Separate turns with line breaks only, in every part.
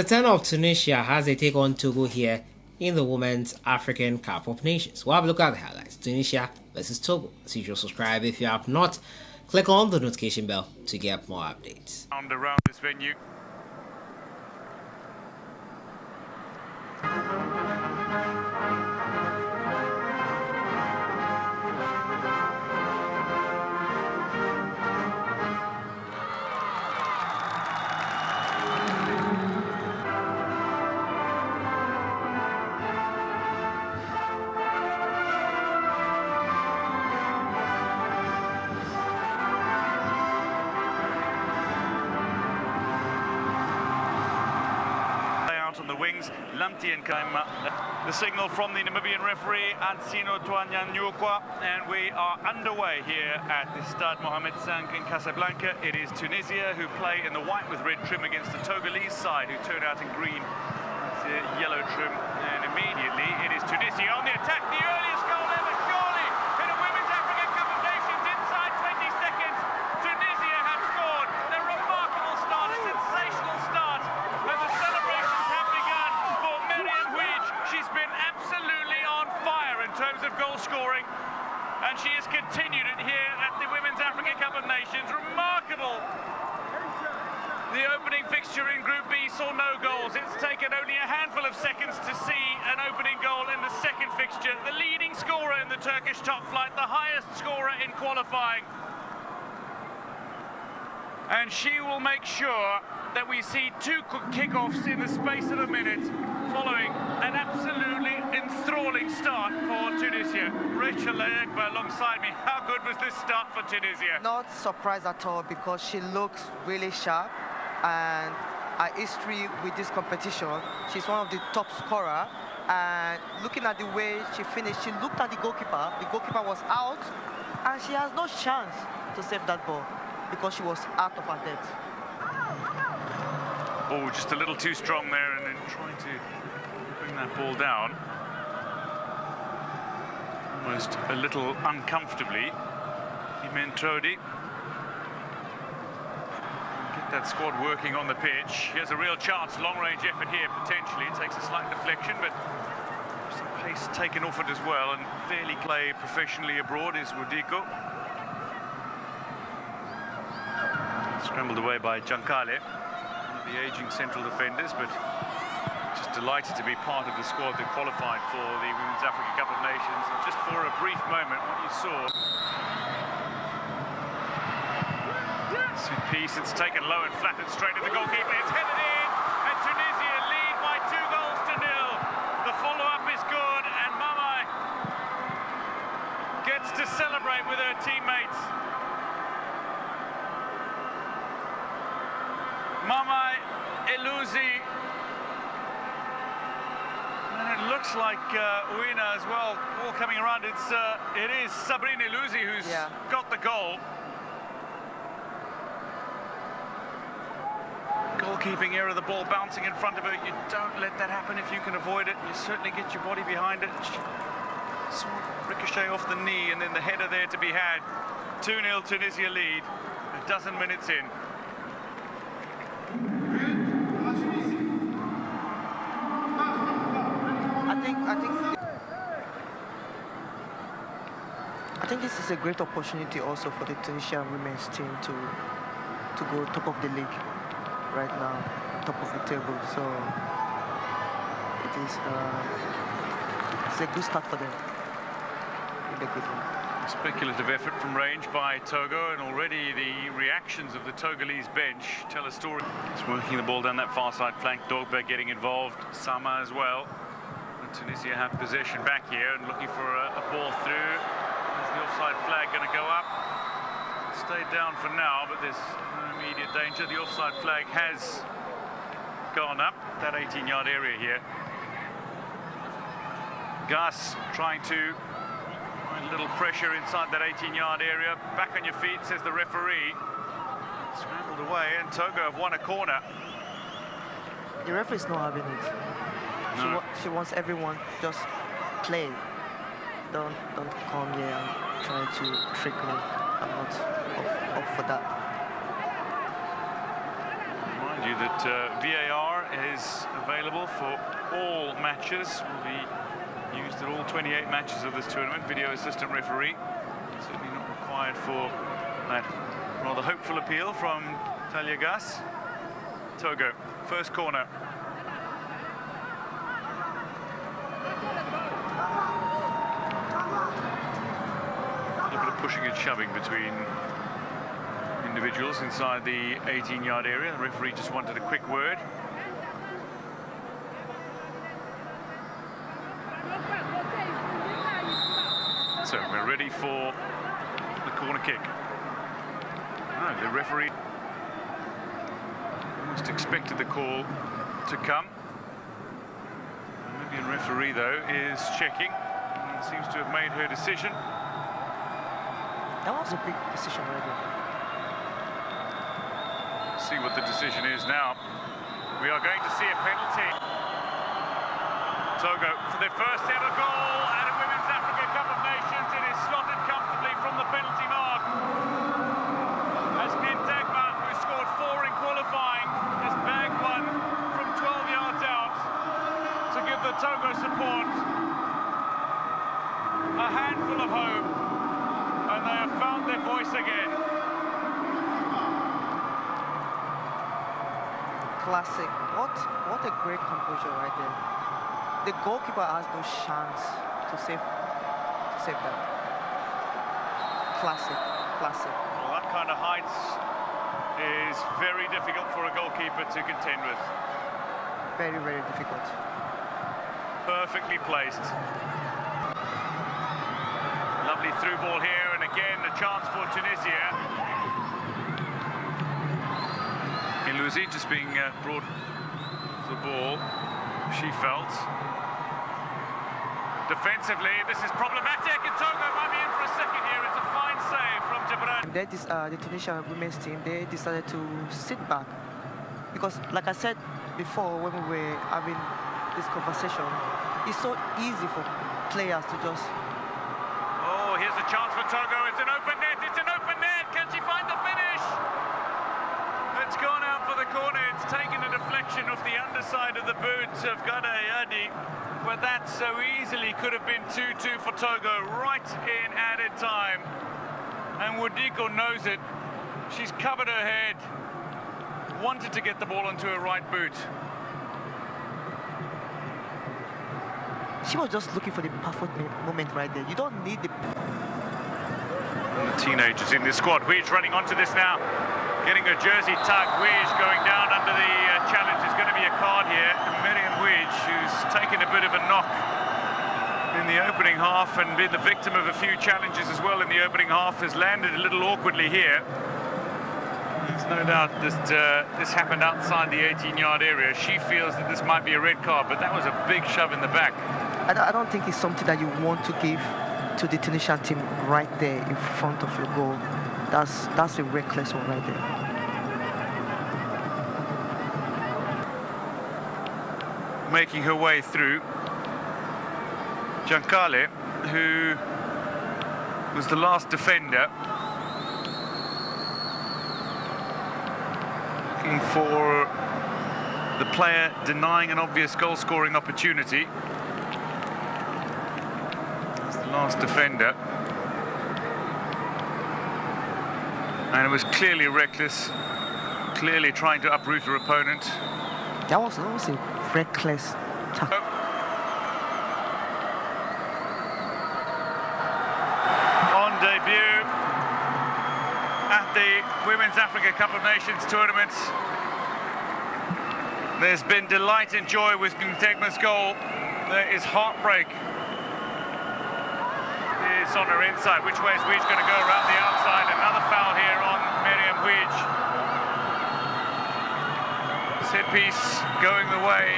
the turn of Tunisia as they take on Togo here in the Women's African Cup of Nations. We'll have a look at the highlights. Tunisia versus Togo. As usual, subscribe if you have not. Click on the notification bell to get more updates.
Around this venue. On the wings, Lamti and Kaima. The signal from the Namibian referee, Ansino Twanyanyukwa, and we are underway here at the Stade Mohamed V in Casablanca. It is Tunisia who play in the white with red trim against the Togolese side, who turn out in green with the yellow trim. And immediately it is Tunisia on the attack. The earliest goal ever, surely, in a Women's African Cup of Nations. Inside 20 seconds, Tunisia have scored. A remarkable start, a sensational start, and the celebrations have begun for Miriam Huij. She's been absolutely on fire in terms of goal scoring, and she has continued it here at the Women's African Cup of Nations. Remarkable. The opening fixture in Group B saw no goals. It's taken only a handful of seconds to see an opening goal in the second fixture. The leading scorer in the Turkish top flight, the highest scorer in qualifying. And she will make sure that we see two kickoffs in the space of a minute, following an absolutely enthralling start for Tunisia. Rachel Ayekba alongside me. How good was this start for Tunisia?
Not surprised at all, because she looks really sharp, and her history with this competition, she's one of the top scorers. And looking at the way she finished, she looked at the goalkeeper was out, and she has no chance to save that ball because she was out of her depth.
Oh, just a little too strong there, and then trying to bring that ball down. Almost a little uncomfortably. Imentrodi. Get that squad working on the pitch. Here's a real chance, long-range effort here, potentially. It takes a slight deflection, but some pace taken off it as well, and fairly play professionally abroad is Rudiko. Scrambled away by Giancale, one of the aging central defenders, but just delighted to be part of the squad that qualified for the Women's African Cup of Nations. And just for a brief moment, what you saw. Set piece, it's taken low and flattened straight at the goalkeeper. It's headed in, and Tunisia lead by 2-0. The follow-up is good, and Mamai gets to celebrate with her teammates. Mamai Eluzi, and it looks like Uina as well, all coming around. It is Sabrina Eluzi who's got the goal. Goalkeeping error, the ball bouncing in front of her. You don't let that happen if you can avoid it. You certainly get your body behind it. Saw ricochet off the knee, and then the header there to be had. 2-0 Tunisia lead, a dozen minutes in.
I think this is a great opportunity also for the Tunisian women's team to go top of the league right now, top of the table. So it's a good start for them. Really good one.
Speculative effort from range by Togo, and already the reactions of the Togolese bench tell a story. It's working the ball down that far side flank. Dogba getting involved, Sama as well. And Tunisia have possession back here and looking for a ball through. Is the offside flag going to go up? Stayed down for now, but there's no immediate danger. The offside flag has gone up, that 18-yard area here. Gus trying to find a little pressure inside that 18-yard area. Back on your feet, says the referee. Scrambled away, and Togo have won a corner.
The referee's not having it. No. She wants everyone just play. Don't come here and try to trick me. I'm not up for that.
Remind you that VAR is available for all matches, will be used at all 28 matches of this tournament. Video assistant referee, certainly not required for that rather hopeful appeal from Talia Gas. Togo, first corner. A little bit of pushing and shoving between individuals inside the 18-yard area. The referee just wanted a quick word. So we're ready for the corner kick. Oh, the referee almost expected the call to come. The Namibian referee, though, is checking and seems to have made her decision.
That was a big decision right there.
See what the decision is now. We are going to see a penalty. Togo for their first ever goal at a Women's Africa Cup of Nations. It is slotted comfortably from the penalty mark. As Ntegma, who scored 4 in qualifying, has bagged one from 12 yards out to give the Togo support a handful of hope, and they have found their voice again.
Classic. What a great composure right there. The goalkeeper has no chance to save that. Classic.
Well, that kind of height is very difficult for a goalkeeper to contend with.
Very, very difficult.
Perfectly placed. Lovely through ball here, and again a chance for Tunisia. Ilusi just being brought the ball, she felt. Defensively, this is problematic, and Togo might be in for a second here. It's a fine save from Jabran.
The Tunisian women's team, they decided to sit back because, like I said before when we were having this conversation, it's so easy for players to just...
Oh, here's a chance for Togo. It's an open net. Can she find the finish? It's gone out for the corner. It's taken a deflection off the underside of the boot of Gadayadi, but that so easily could have been 2-2 for Togo right in added time. And Wodiko knows it. She's covered her head, wanted to get the ball onto her right boot.
She was just looking for the perfect moment right there. You don't need the...
And the teenagers in this squad. Weege running onto this now. Getting her jersey tugged. Weege going down under the challenge. There's going to be a card here. Miriam Weege, who's taken a bit of a knock in the opening half and been the victim of a few challenges as well in the opening half, has landed a little awkwardly here. There's no doubt that this happened outside the 18-yard area. She feels that this might be a red card, but that was a big shove in the back.
I don't think it's something that you want to give to the Tunisian team right there in front of your goal. That's a reckless one right there.
Making her way through, Giancale, who was the last defender, looking for the player denying an obvious goal-scoring opportunity. That's the last defender. And it was clearly reckless, clearly trying to uproot her opponent.
That was a reckless tackle.
On debut at the Women's Africa Cup of Nations tournament, there's been delight and joy with Ntegma's goal. There is heartbreak. It's on her inside. Which way is Weege going to go? Around the outside. Another foul here on Miriam Weege. Set piece going the way.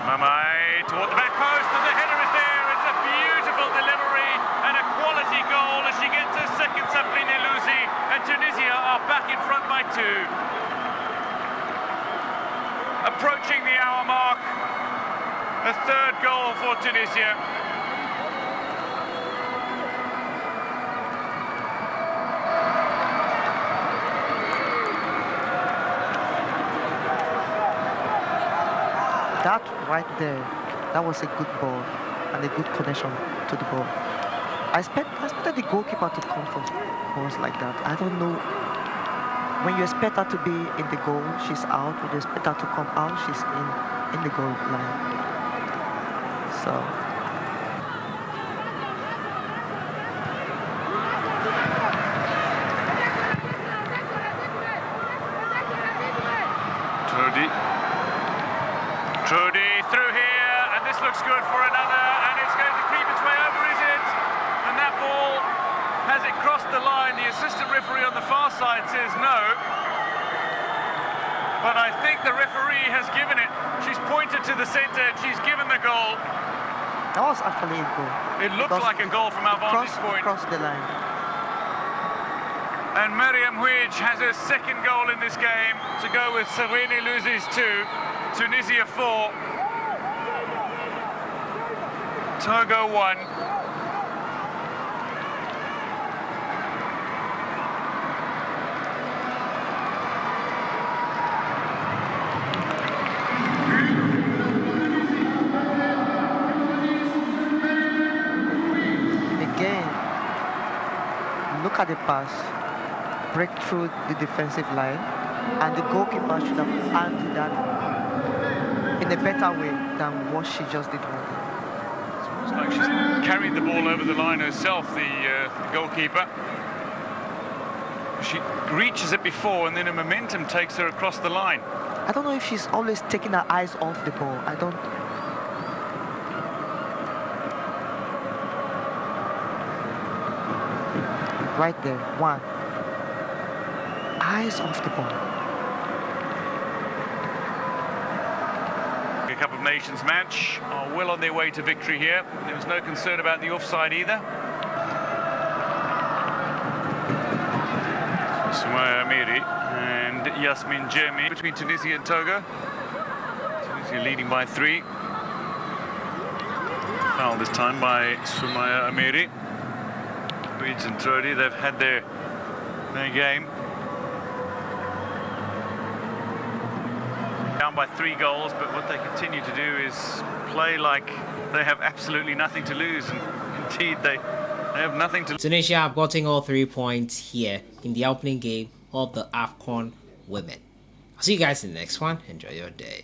Mamai toward the back post, and the header is there. It's a beautiful delivery and a quality goal as she gets her second Sabrina Ilusi, and Tunisia are back in front by 2. Approaching the hour mark, a third goal for Tunisia.
that right there, that was a good ball and a good connection to the ball. I expected the goalkeeper to come for balls like that. I don't know. When you expect her to be in the goal, she's out. When you expect her to come out, she's in the goal line. So.
Trudy through here, and this looks good for another, and it's going to creep its way over, is it? And that ball, has it crossed the line? The assistant referee on the far side says no. But I think the referee has given it. She's pointed to the centre, and she's given the goal.
That was actually a goal.
It looked like a goal from our vantage point.
Crossed the line.
And Mariam Huij has her second goal in this game to go with Serene Luzis 2, Tunisia 4, Togo 1.
Again, look at the pass. Break through the defensive line, and the goalkeeper should have handled that in a better way than what she just did.
It's like she's carried the ball over the line herself, the goalkeeper. She reaches it before, and then a momentum takes her across the line.
I don't know if she's always taking her eyes off the ball. I don't. Right there, one. Eyes off the ball.
A Cup of Nations match are well on their way to victory here. There was no concern about the offside either. Sumaya Amiri and Yasmin Jemi between Tunisia and Togo. Tunisia leading by 3. Foul this time by Sumaya Amiri. Huij and Trudy, they've had their game. Down by 3 goals, but what they continue to do is play like they have absolutely nothing to lose, and indeed they have nothing to lose.
Tunisia have gotten all 3 points here in the opening game of the AFCON women. I'll see you guys in the next one. Enjoy your day.